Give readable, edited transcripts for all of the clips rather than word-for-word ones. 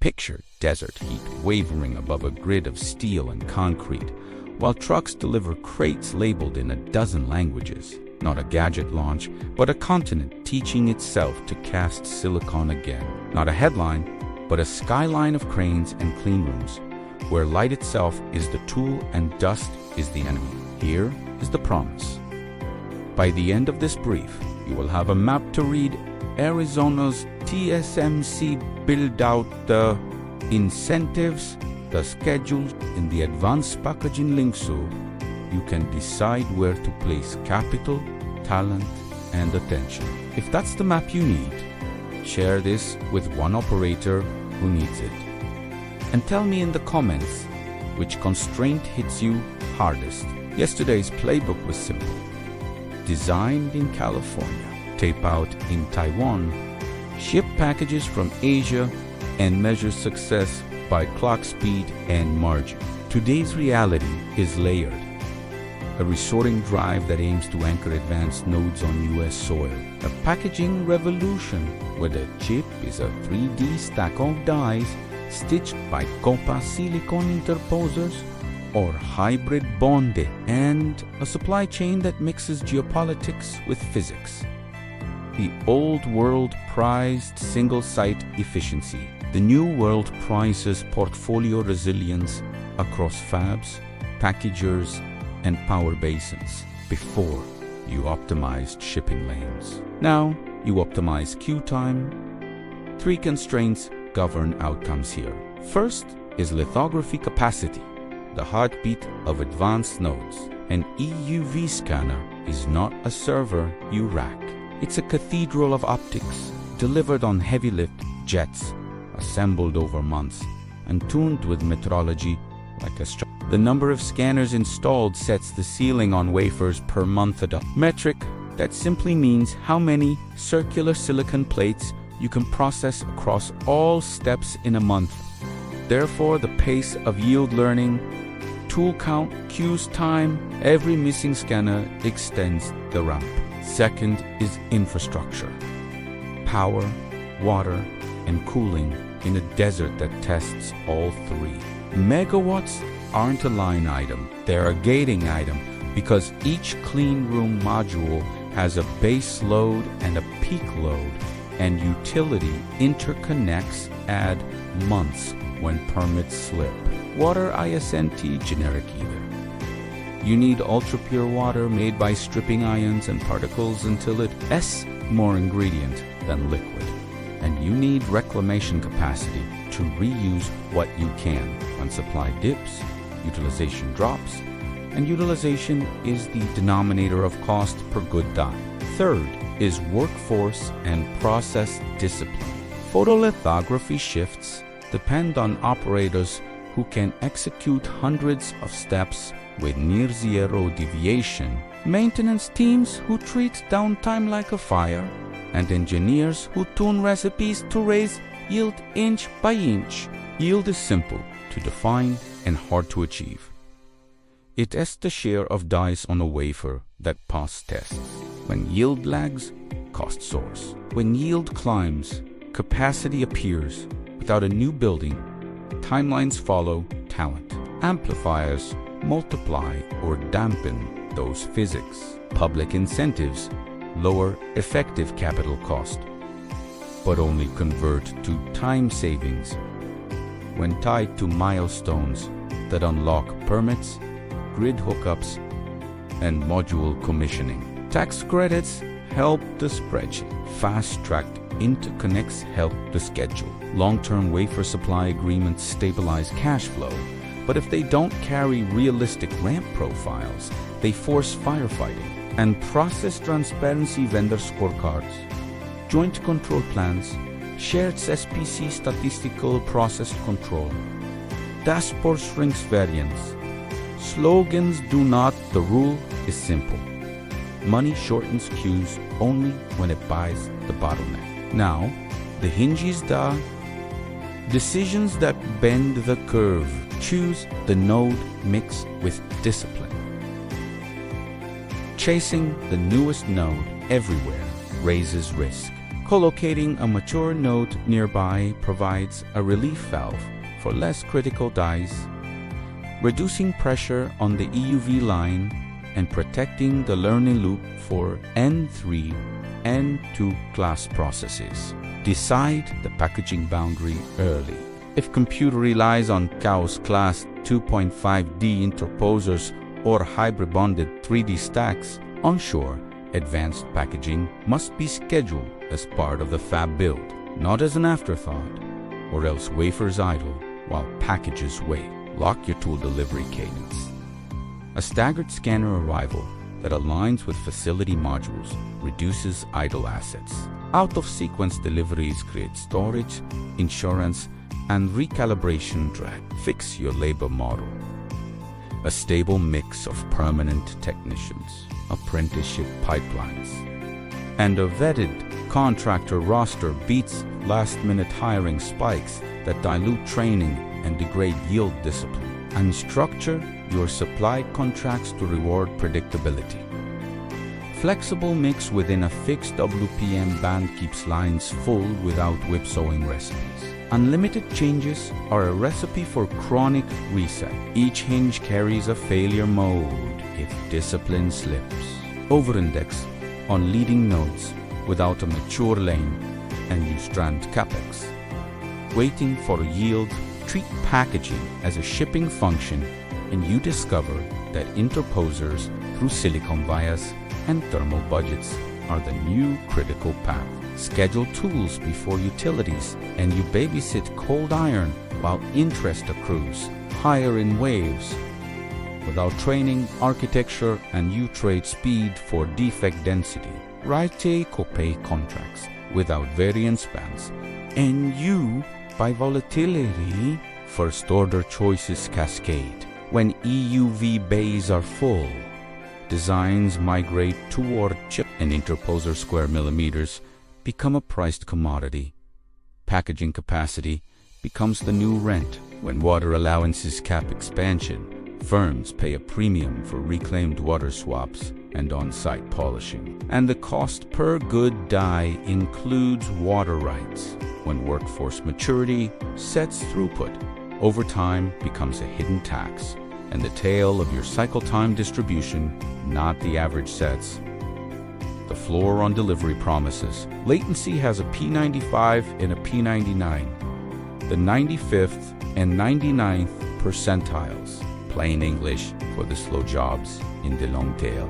Picture desert heat wavering above a grid of steel and concrete, while trucks deliver crates labeled in a dozen languages. Not a gadget launch, but a continent teaching itself to cast silicon again. Not a headline, but a skyline of cranes and clean rooms, where light itself is the tool and dust is the enemy. Here is the promise. By the end of this brief, you will have a map to read Arizona's TSMC build-out, the incentives, the schedule. In the advanced packaging link, so you can decide where to place capital, talent, and attention. If that's the map you need, share this with one operator who needs it. And tell me in the comments which constraint hits you hardest. Yesterday's playbook was simple. Designed in California, tape out in Taiwan, ship packages from Asia, and measure success by clock speed and margin. Today's reality is layered. A resorting drive that aims to anchor advanced nodes on US soil. A packaging revolution where the chip is a 3D stack of dies stitched by copper silicon interposers or hybrid bonded, and a supply chain that mixes geopolitics with physics. The old world prized single-site efficiency. The new world prizes portfolio resilience across fabs, packagers, and power basins. Before, you optimized shipping lanes. Now, you optimize queue time. 3 constraints govern outcomes here. First is lithography capacity, the heartbeat of advanced nodes. An EUV scanner is not a server you rack. It's a cathedral of optics, delivered on heavy lift jets, assembled over months, and tuned with metrology like a The number of scanners installed sets the ceiling on wafers per month. A metric that simply means how many circular silicon plates you can process across all steps in a month. Therefore, the pace of yield learning, tool count, queues time, every missing scanner extends the ramp. Second is infrastructure. Power, water, and cooling in a desert that tests all 3. Megawatts aren't a line item, they're a gating item because each clean room module has a base load and a peak load, and utility interconnects add months when permits slip. Water ISNT generic either. You need ultra-pure water made by stripping ions and particles until it S more ingredient than liquid. And you need reclamation capacity to reuse what you can. When supply dips, utilization drops, and utilization is the denominator of cost per good die. Third is workforce and process discipline. Photolithography shifts depend on operators who can execute hundreds of steps with near zero deviation, maintenance teams who treat downtime like a fire, and engineers who tune recipes to raise yield inch by inch. Yield is simple to define and hard to achieve. It is the share of dies on a wafer that pass tests. When yield lags, cost soars. When yield climbs, capacity appears. Without a new building, timelines follow talent. Amplifiers multiply or dampen those physics. Public incentives lower effective capital cost, but only convert to time savings when tied to milestones that unlock permits, grid hookups, and module commissioning. Tax credits help the spreadsheet. Fast-tracked interconnects help the schedule. Long-term wafer supply agreements stabilize cash flow, but if they don't carry realistic ramp profiles, they force firefighting. And process transparency vendor scorecards, joint control plans, shared SPC statistical process control, dashboard shrinks variance. Slogans do not, the rule is simple. Money shortens queues only when it buys the bottleneck. Now, the hinges da decisions that bend the curve. Choose the node mix with discipline. Chasing the newest node everywhere raises risk. Collocating a mature node nearby provides a relief valve for less critical dies, reducing pressure on the EUV line and protecting the learning loop for N3, N2 class processes. Decide the packaging boundary early. If computer relies on CAUS class 2.5D interposers or hybrid bonded 3D stacks, onshore, advanced packaging must be scheduled as part of the fab build, not as an afterthought, or else wafers idle while packages wait. Lock your tool delivery cadence. A staggered scanner arrival that aligns with facility modules reduces idle assets. Out-of-sequence deliveries create storage, insurance, and recalibration drag. Fix your labor model. A stable mix of permanent technicians, apprenticeship pipelines, and a vetted contractor roster beats last-minute hiring spikes that dilute training and degrade yield discipline. And structure your supply contracts to reward predictability. Flexible mix within a fixed WPM band keeps lines full without whipsawing recipes. Unlimited changes are a recipe for chronic reset. Each hinge carries a failure mode if discipline slips. Over-index on leading nodes without a mature lane and you strand capex. Waiting for yield, treat packaging as a shipping function and you discover that interposers through silicon vias and thermal budgets are the new critical path. Schedule tools before utilities and you babysit cold iron while interest accrues higher in waves. Without training, architecture, and you trade speed for defect density. Write take-or-pay contracts without variance bands and you buy volatility. First order choices cascade. When EUV bays are full, designs migrate toward chip and interposer square millimeters become a priced commodity. Packaging capacity becomes the new rent. When water allowances cap expansion, firms pay a premium for reclaimed water swaps and on-site polishing. And the cost per good die includes water rights. When workforce maturity sets throughput, overtime becomes a hidden tax, and the tail of your cycle time distribution, not the average sets. The floor on delivery promises. Latency has a P95 and a P99, the 95th and 99th percentiles. Plain English for the slow jobs in the long tail.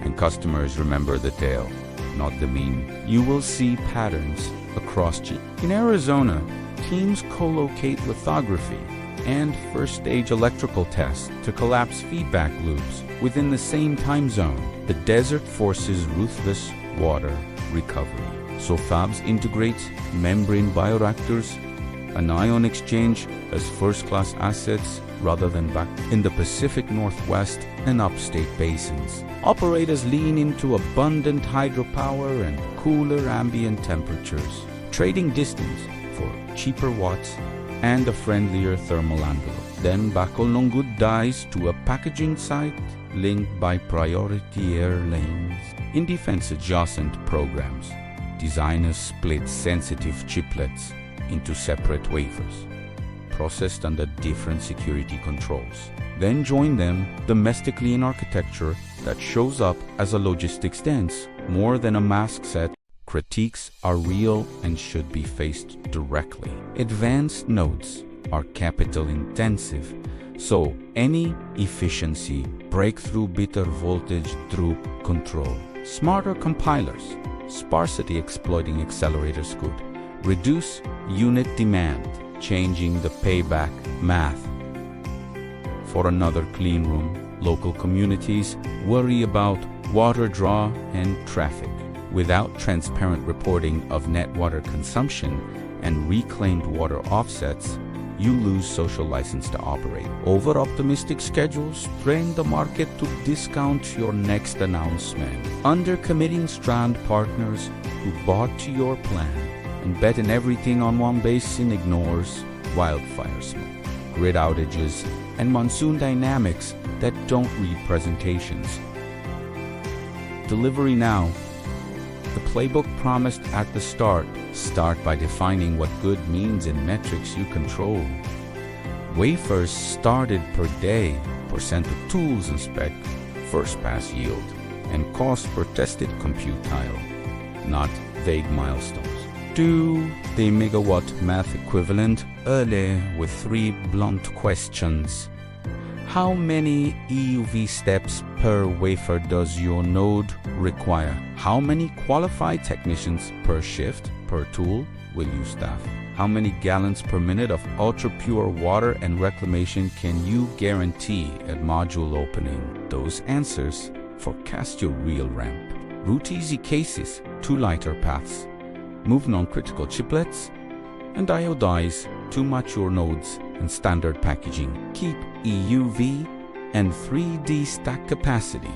And customers remember the tail, not the mean. You will see patterns across In Arizona, teams co-locate lithography and first-stage electrical tests to collapse feedback loops within the same time zone. The desert forces ruthless water recovery. So fabs integrates membrane bioreactors, an ion exchange as first-class assets rather than back in the Pacific Northwest and upstate basins. Operators lean into abundant hydropower and cooler ambient temperatures, trading distance for cheaper watts and a friendlier thermal envelope. Then buckle long good dies to a packaging site linked by priority air lanes. In defense adjacent programs, designers split sensitive chiplets into separate wafers, processed under different security controls. Then join them domestically in architecture that shows up as a logistics dance, more than a mask set. Critiques are real and should be faced directly. Advanced nodes are capital intensive, so any efficiency breakthrough bitter voltage through control. Smarter compilers, sparsity exploiting accelerators could reduce unit demand, changing the payback math. For another clean room, local communities worry about water draw and traffic. Without transparent reporting of net water consumption and reclaimed water offsets, you lose social license to operate. Over-optimistic schedules train the market to discount your next announcement. Under-committing strand partners who bought to your plan and bet in everything on one basin ignores wildfire smoke, grid outages, and monsoon dynamics that don't read presentations. Delivery now the playbook promised at the start. Start by defining what good means in metrics you control. Wafers started per day, percent of tools and spec, first pass yield, and cost per tested compute tile, not vague milestones. Do the megawatt math equivalent early with 3 blunt questions. How many EUV steps per wafer does your node require? How many qualified technicians per shift, per tool will you staff? How many gallons per minute of ultra-pure water and reclamation can you guarantee at module opening? Those answers forecast your real ramp. Route easy cases, 2 lighter paths, move non-critical chiplets, and iodize 2 mature nodes and standard packaging. Keep EUV and 3D stack capacity.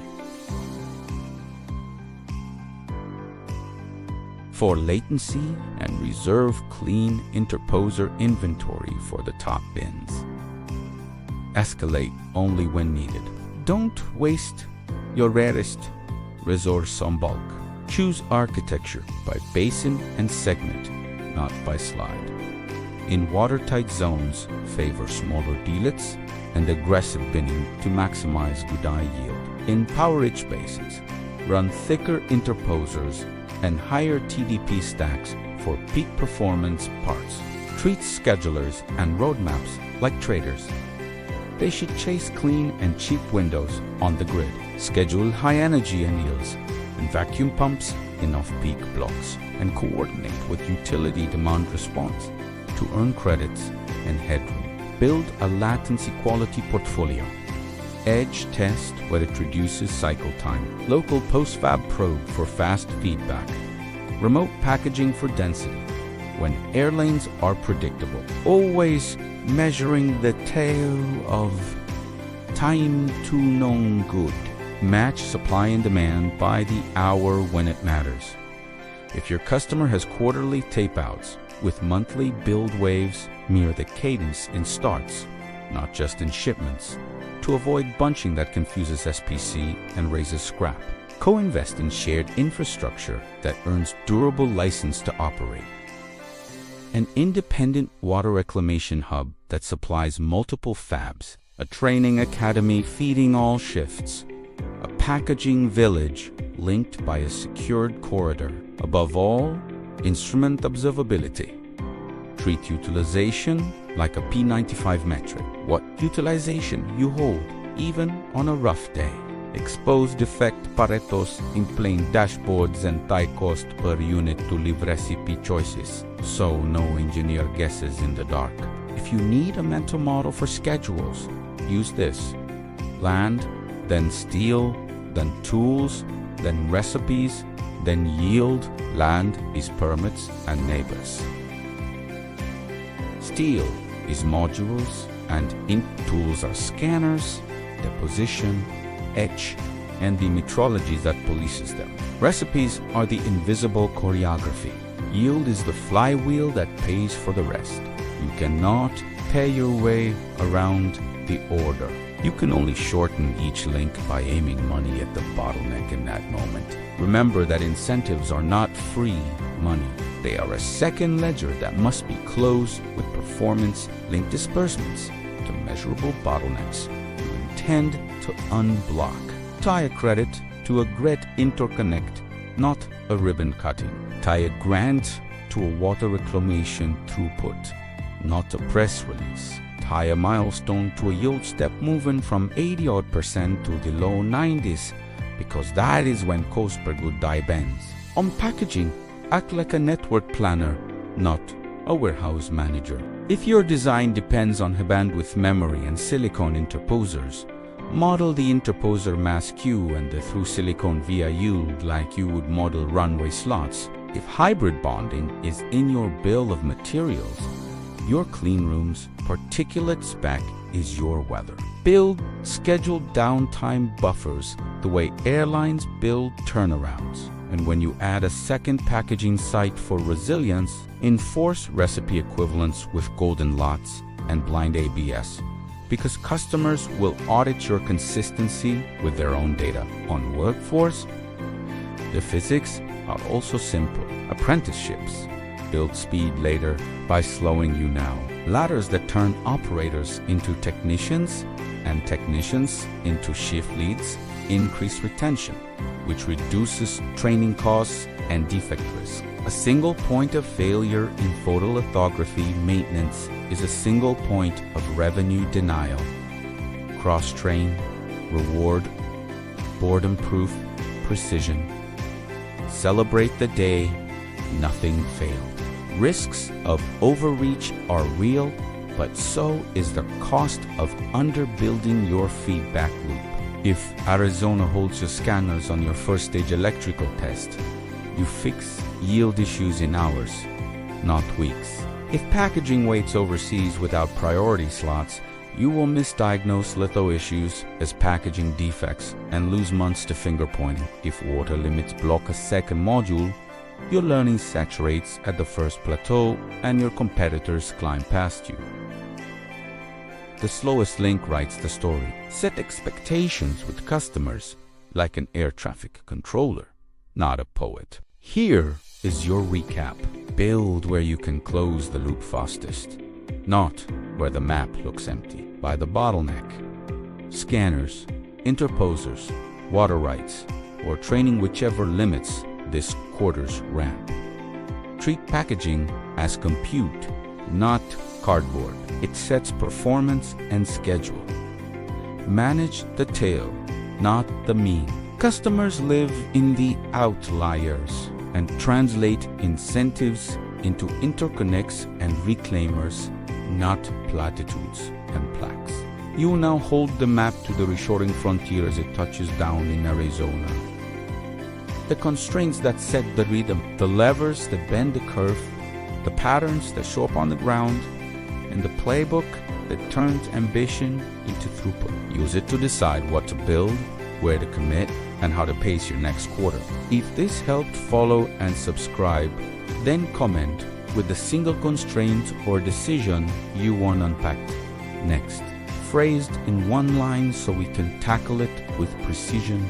For latency and reserve clean interposer inventory for the top bins. Escalate only when needed. Don't waste your rarest resource on bulk. Choose architecture by basin and segment, not by slide. In watertight zones, favor smaller delets and aggressive binning to maximize good eye yield. In power-rich basins, run thicker interposers and higher TDP stacks for peak performance parts. Treat schedulers and roadmaps like traders. They should chase clean and cheap windows on the grid. Schedule high energy anneals and vacuum pumps in off-peak blocks, and coordinate with utility demand response to earn credits and headroom. Build a latency quality portfolio. Edge test where it reduces cycle time. Local post-fab probe for fast feedback. Remote packaging for density when air lanes are predictable. Always measuring the tail of time to known good. Match supply and demand by the hour when it matters. If your customer has quarterly tapeouts with monthly build waves, mirror the cadence in starts, not just in shipments, to avoid bunching that confuses SPC and raises scrap. Co-invest in shared infrastructure that earns durable license to operate. An independent water reclamation hub that supplies multiple fabs, a training academy feeding all shifts, a packaging village linked by a secured corridor. Above all, instrument observability. Treat utilization like a P95 metric. What utilization you hold, even on a rough day. Expose defect Paretos in plain dashboards and tie cost per unit to leave recipe choices, so no engineer guesses in the dark. If you need a mental model for schedules, use this. Land, then steel, then tools, then recipes, then yield. Land is permits and neighbors. Steel is modules, and ink tools are scanners, deposition, etch, and the metrology that polices them. Recipes are the invisible choreography. Yield is the flywheel that pays for the rest. You cannot pay your way around the order. You can only shorten each link by aiming money at the bottleneck in that moment. Remember that incentives are not free money. They are a second ledger that must be closed with performance-linked disbursements to measurable bottlenecks you intend to unblock. Tie a credit to a grid interconnect, not a ribbon cutting. Tie a grant to a water reclamation throughput, not a press release. Tie a milestone to a yield step moving from 80% to the low 90s, because that is when cost per good die bends. On packaging, act like a network planner, not a warehouse manager. If your design depends on bandwidth memory and silicon interposers, model the interposer mass queue and the through silicon via yield like you would model runway slots. If hybrid bonding is in your bill of materials, your clean room's particulate spec is your weather. Build scheduled downtime buffers the way airlines build turnarounds. And when you add a second packaging site for resilience, enforce recipe equivalence with golden lots and blind ABS, because customers will audit your consistency with their own data. On workforce, the physics are also simple. Apprenticeships build speed later by slowing you now. Ladders that turn operators into technicians and technicians into shift leads increase retention, which reduces training costs and defect risk. A single point of failure in photolithography maintenance is a single point of revenue denial. Cross-train, reward, boredom-proof precision. Celebrate the day nothing failed. Risks of overreach are real, but so is the cost of underbuilding your feedback loop. If Arizona holds your scanners on your first stage electrical test, you fix yield issues in hours, not weeks. If packaging waits overseas without priority slots, you will misdiagnose litho issues as packaging defects and lose months to finger pointing. If water limits block a second module, your learning saturates at the first plateau and your competitors climb past you. The slowest link writes the story. Set expectations with customers like an air traffic controller, not a poet. Here is your recap. Build where you can close the loop fastest, not where the map looks empty. By the bottleneck, scanners, interposers, water rights, or training whichever limits this quarter's ramp. Treat packaging as compute, not cardboard. It sets performance and schedule. Manage the tail, not the mean. Customers live in the outliers and translate incentives into interconnects and reclaimers, not platitudes and plaques. You now hold the map to the reshoring frontier as it touches down in Arizona. The constraints that set the rhythm, the levers that bend the curve, the patterns that show up on the ground, and the playbook that turns ambition into throughput. Use it to decide what to build, where to commit, and how to pace your next quarter. If this helped, follow and subscribe, then comment with the single constraint or decision you want unpacked next, phrased in one line so we can tackle it with precision.